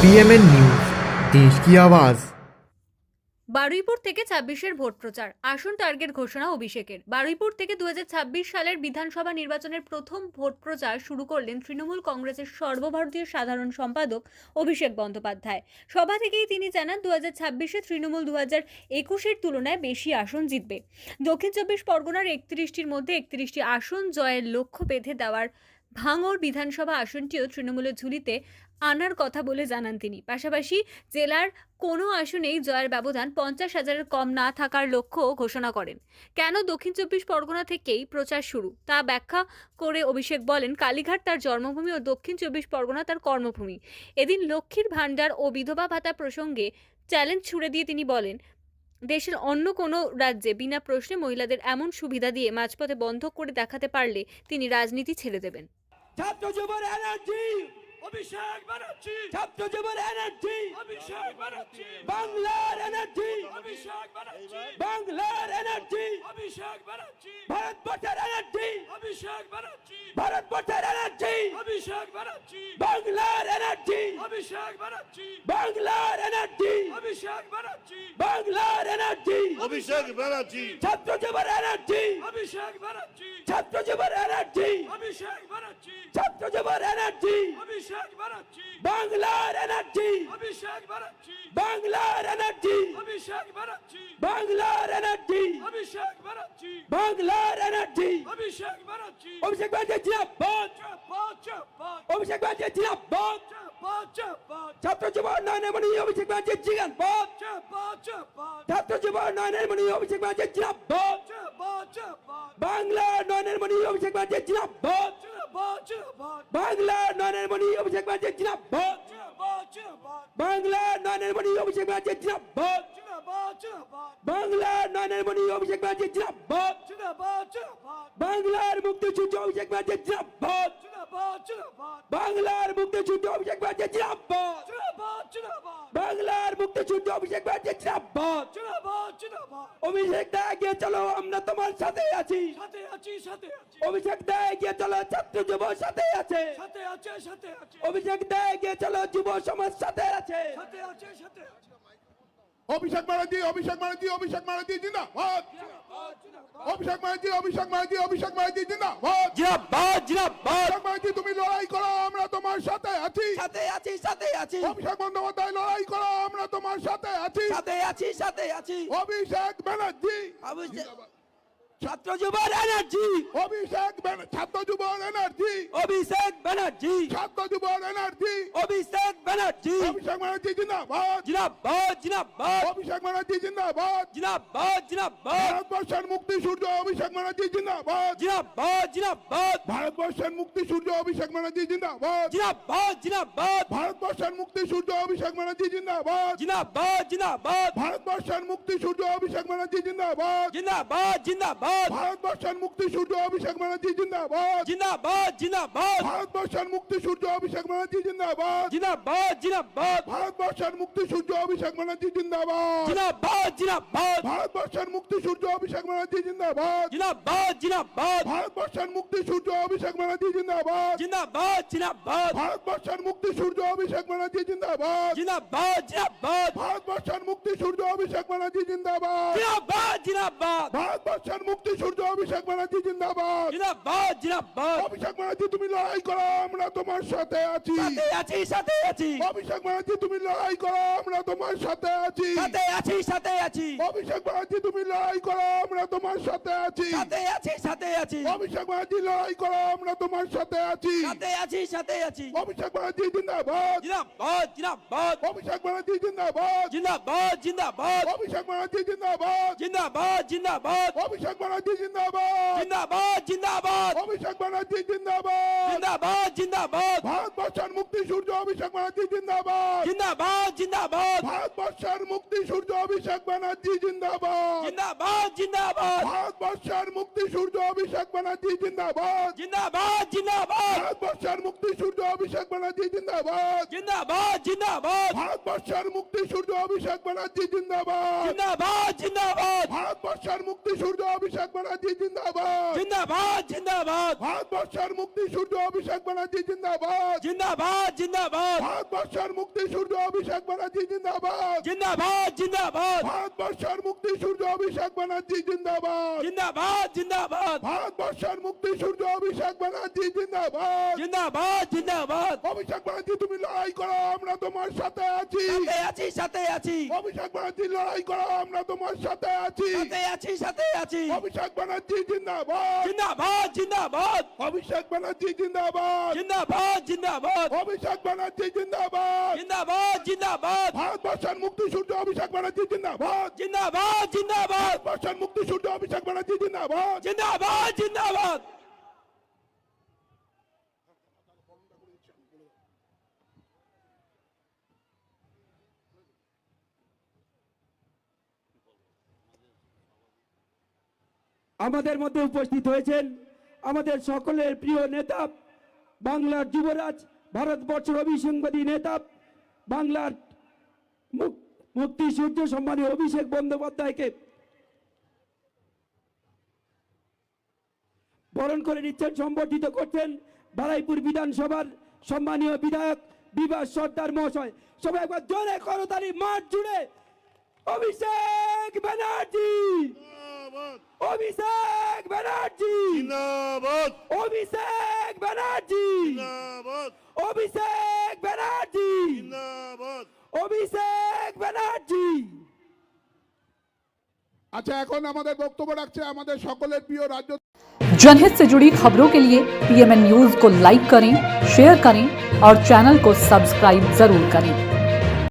PMN news देश की आवाज। বারুইপুর থেকে ২৬-এর ভোট প্রচার, আসন টার্গেট ঘোষণা অভিষেকের। বারুইপুর থেকে ২০২৬ সালের বিধানসভা নির্বাচনের প্রথম ভোট প্রচার শুরু করলেন তৃণমূল কংগ্রেসের সর্বভারতীয় সাধারণ সম্পাদক অভিষেক বন্দ্যোপাধ্যায়। সভা থেকেই তিনি জানান ২০২৬-এ তৃণমূল ২০২১-এর তুলনায় বেশি আসন জিতবে। দক্ষিণ চব্বিশ পরগনার ৩১টির মধ্যে ৩১টি আসন জয়ের লক্ষ্য বেঁধে দেওয়ার ভাঙড় বিধানসভা আসনটিও তৃণমূলের ঝুলিতে আনার কথা বলে জানান তিনি। পাশাপাশি জেলার কোনো আসনেই জয়ের ব্যবধান ৫০,০০০-এর কম না থাকার লক্ষ্য ঘোষণা করেন। কেন দক্ষিণ চব্বিশ পরগনা থেকেই প্রচার শুরু তা ব্যাখ্যা করে অভিষেক বলেন, কালীঘাট তার জন্মভূমি ও দক্ষিণ চব্বিশ পরগনা তার কর্মভূমি। এদিন লক্ষ্মীর ভাণ্ডার ও বিধবা ভাতা প্রসঙ্গে চ্যালেঞ্জ ছুড়ে দিয়ে তিনি বলেন, দেশের অন্য কোনো রাজ্যে বিনা প্রশ্নে মহিলাদের এমন সুবিধা দিয়ে মাঝপথে বন্ধ করে দেখাতে পারলে তিনি রাজনীতি ছেড়ে দেবেন। ছাত্র যুবর এনার্জি অভিষেক ব্যানার্জি, ছাত্র যুবর এনার্জি অভিষেক ব্যানার্জি, বাংলার এনার্জি অভিষেক ব্যানার্জি, বাংলার এনার্জি অভিষেক ব্যানার্জি, ভারতবর্ষের এনার্জি অভিষেক ব্যানার্জি, ভারতবর্ষের এনার্জি অভিষেক ব্যানার্জি, বাংলার এনার্জি অভিষেক ব্যানার্জি, বাংলার এনার্জি অভিষেক ব্যানার্জি, বাংলার এনার্জি অভিষেক ব্যানার্জি, ছাত্র যুবর এনার্জি অভিষেক ব্যানার্জি, ছাত্র যুবর এনার্জি অভিষেক ব্যানার্জি, ছাত্র যুবর এনার্জি অভিষেক ব্যানার্জি, বাংলার এনার্জি অভিষেক ব্যানার্জি, বাংলার এনার্জি অভিষেক ব্যানার্জি, বাংলার এনার্জি অভিষেক ব্যানার্জি, বাংলার এনার্জি অভিষেক ব্যানার্জি, অভিষেক ব্যানার্জি জিন্দাবাদ, অভিষেক ব্যানার্জি জিন্দাবাদ, ছাত্র যুব উন্নয়নের মণি অভিষেক ব্যানার্জি জিন্দাবাদ, ছাত্র যুব উন্নয়নের মণি অভিষেক ব্যানার্জি জিন্দাবাদ, বাংলার উন্নয়নের মণি অভিষেক ব্যানার্জি জিন্দাবাদ, বাংলার উন্নয়নের মণি অভিষেক ব্যানার্জি জিন্দাবাদ, বাংলার উন্নয়নের মণি অভিষেক ব্যানার্জি জিন্দাবাদ, বাংলার উন্নয়নের মণি অভিষেক ব্যানার্জি জিন্দাবাদ, বাংলার মুক্তি সূর্য অভিষেক ব্যানার্জি জিন্দাবাদ, বাংলার মুক্তি সূর্য অভিষেক ব্যানার্জি জিন্দাবাদ, বাংলার মুক্তি সূর্য অভিষেক ব্যানার্জি জিন্দাবাদ, অভিষেক দা এগিয়ে চলো আমরা তোমার সাথে আছি, অভিষেক দা এগিয়ে চলো ছাত্র যুব সাথে আছে, অভিষেক দা এগিয়ে চলো যুব সমাজ সাথে আছে। অভিষেক ব্যানার্জি, অভিষেক ব্যানার্জি, অভিষেক ব্যানার্জি জিন্দাবাদ, অভিষেক ব্যানার্জি, অভিষেক ব্যানার্জি, অভিষেক ব্যানার্জি জিন্দাবাদ, জিন্দাবাদ, জিন্দাবাদ, অভিষেক ব্যানার্জি তুমি লড়াই করো আমরা তোমার সাথে আছি, সাথে আছি, সাথে আছি, অভিষেক বন্দ্যোপাধ্যায় লড়াই করো আমরা তোমার সাথে আছি, সাথে আছি, সাথে আছি, অভিষেক ব্যানার্জি, ছাত্র যুবর এনার্জি অভিষেক ছাত্র যুবর এনার্জি, অভিষেক ব্যানার্জি, ছাত্র যুবর এনার্জি, অভিষেক ব্যানার্জি, অভিষেক ব্যানার্জি জিন্দাবাদ, জিন্দাবাদ, জিন্দাবাদ, অভিষেক ব্যানার্জি জিন্দাবাদ, জিন্দাবাদ, জিন্দাবাদ, ভারতবর্ষের মুক্তি সূর্য অভিষেক ব্যানার্জি জিন্দাবাদ, জিন্দাবাদ, জিন্দাবাদ, ভারতবর্ষের মুক্তি সূর্য অভিষেক ব্যানার্জি জিন্দাবাদ, জিন্দাবাদ, জিন্দাবাদ, ভারতবর্ষের মুক্তি সূর্য অভিষেক ব্যানার্জি জিন্দাবাদ, জিন্দাবাদ, জিন্দাবাদ, ভারতবর্ষের মুক্তি সূর্য অভিষেক ব্যানার্জি জিন্দাবাদ, জিন্দাবাদ, জিন্দাবাদ, ভারতবর্ষের মুক্তি সূর্য অভিষেক ব্যানার্জি জিন্দাবাদ, জিন্দাবাদ, জিন্দাবাদ, ভারতবর্ষের মুক্তি সূর্য অভিষেক ব্যানার্জি জিন্দাবাদ, জিন্দাবাদ, জিন্দাবাদ, ভারতবর্ষের মুক্তি সূর্য অভিষেক ব্যানার্জি জিন্দাবাদ, জিন্দাবাদ, জিন্দাবাদ, ভারতবর্ষের মুক্তি সূর্য অভিষেক ব্যানার্জি জিন্দাবাদ, জিন্দাবাদ, জিন্দাবাদ, ভারতবর্ষের মুক্তি সূর্য অভিষেক ব্যানার্জি জিন্দাবাদ, জিন্দাবাদ, জিন্দাবাদ, ভারতবর্ষের মুক্তি সূর্য অভিষেক ব্যানার্জি জিন্দাবাদ, জিন্দাবাদ, জিন্দাবাদ, ভারতবর্ষের মুক্তি সূর্য অভিষেক ব্যানার্জি জিন্দাবাদ, জিন্দাবাদ, জিন্দাবাদ, ভারতবর্ষের মুক্তি সূর্য অভিষেক ব্যানার্জি জিন্দাবাদ, জিন্দাবাদ, জিন্দাবাদ, অভিষেক ব্যানার্জি তুমি লড়াই করো আমরা তোমার সাথে আছি, সাথে আছি, সাথে আছি, অভিষেক ব্যানার্জি তুমি লড়াই করো আমরা তোমার সাথে আছি, সাথে আছি, সাথে আছি, অভিষেক ব্যানার্জি তুমি লড়াই করো আমরা তোমার সাথে আছি, সাথে আছি, সাথে আছি, অভিষেক ব্যানার্জি লড়াই করো আমরা তোমার সাথে আছি, সাথে আছি, সাথে আছি, অভিষেক ব্যানার্জি জিন্দাবাদ, জিন্দাবাদ, জিন্দাবাদ, অভিষেক ব্যানার্জি জিন্দাবাদ, জিন্দাবাদ, জিন্দাবাদ, অভিষেক ব্যানার্জি জিন্দাবাদ, জিন্দাবাদ, জিন্দাবাদ, অভিষেক ব্যানার্জি জিন্দাবাদ, জিন্দাবাদ, জিন্দাবাদ, অভিষেক ব্যানার্জি জিন্দাবাদ, জিন্দাবাদ, জিন্দাবাদ, ভারতবর্ষের মুক্তি সূর্য অভিষেক ব্যানার্জি জিন্দাবাদ, জিন্দাবাদ, জিন্দাবাদ, ভারতবর্ষের মুক্তি সূর্য অভিষেক ব্যানার্জি জিন্দাবাদ, জিন্দাবাদ, জিন্দাবাদ, ভারতবর্ষের মুক্তি সূর্য অভিষেক ব্যানার্জি জিন্দাবাদ, জিন্দাবাদ, জিন্দাবাদ, ভারতবর্ষের মুক্তি সূর্য অভিষেক ব্যানার্জি জিন্দাবাদ, জিন্দাবাদ, জিন্দাবাদ, ভারতবর্ষের মুক্তি সূর্য অভিষেক ব্যানার্জি জিন্দাবাদ, জিন্দাবাদ, জিন্দাবাদ, ভারতবর্ষের মুক্তি সূর্য অভিষেক অভিষেক ব্যানার্জি জিন্দাবাদ। জিন্দাবাদ জিন্দাবাদ ভারতবর্ষের মুক্তি সূর্য অভিষেক ব্যানার্জি জিন্দাবাদ। জিন্দাবাদ জিন্দাবাদ ভারতবর্ষের মুক্তি সূর্য অভিষেক ব্যানার্জি জিন্দাবাদ। জিন্দাবাদ জিন্দাবাদ ভারতবর্ষের মুক্তি সূর্য অভিষেক ব্যানার্জি জিন্দাবাদ। জিন্দাবাদ জিন্দাবাদ ভারতবর্ষের মুক্তি সূর্য অভিষেক ব্যানার্জি জিন্দাবাদ। জিন্দাবাদ জিন্দাবাদ অভিষেক ব্যানার্জি তুমি লড়াই করো, আমরা তোমার সাথে আছি। সাথে আছি সাথে আছি অভিষেক ব্যানার্জি লড়াই করো, আমরা তোমার সাথে আছি। সাথে আছি সাথে আছি অভিষেক ব্যানার্জি জিন্দাবাদ। জিন্দাবাদ জিন্দাবাদ অভিষেক ব্যানার্জি জিন্দাবাদ। জিন্দাবাদ জিন্দাবাদ অভিষেক ব্যানার্জি জিন্দাবাদ। জিন্দাবাদ জিন্দাবাদ ভারতবর্ষের মুক্তি সূর্য অভিষেক ব্যানার্জি জিন্দাবাদ। জিন্দাবাদ জিন্দাবাদ ভারতবর্ষের মুক্তি সূর্য অভিষেক ব্যানার্জি জিন্দাবাদ। জিন্দাবাদ জিন্দাবাদ আমাদের মধ্যে উপস্থিত হয়েছেন আমাদের সকলের প্রিয় নেতা, বাংলার যুবরাজ, ভারতবর্ষের অভিসংবাদী নেতা, বাংলার মুক্তি সূর্য সম্মানীয় অভিষেক বন্দ্যোপাধ্যায়কে বরণ করে নিচ্ছেন, সম্বর্ধিত করছেন বারুইপুর বিধানসভার সম্মানীয় বিধায়ক বিভাস সর্দার মহাশয়। সবাই একবার জোরে করতালি মাঠ জুড়ে অভিষেক ব্যানার্জি, অভিষেক ব্যানার্জি জিন্দাবাদ। অভিষেক ব্যানার্জি, জিন্দাবাদ। অভিষেক ব্যানার্জি, জিন্দাবাদ। অভিষেক ব্যানার্জি। আচ্ছা, এখন আমাদের বক্তব্য রাখছে আমাদের সকলের প্রিয় রাজ্য। जनहित से जुड़ी खबरों के लिए PMN न्यूज को लाइक करें, शेयर करें और चैनल को सब्सक्राइब जरूर करें।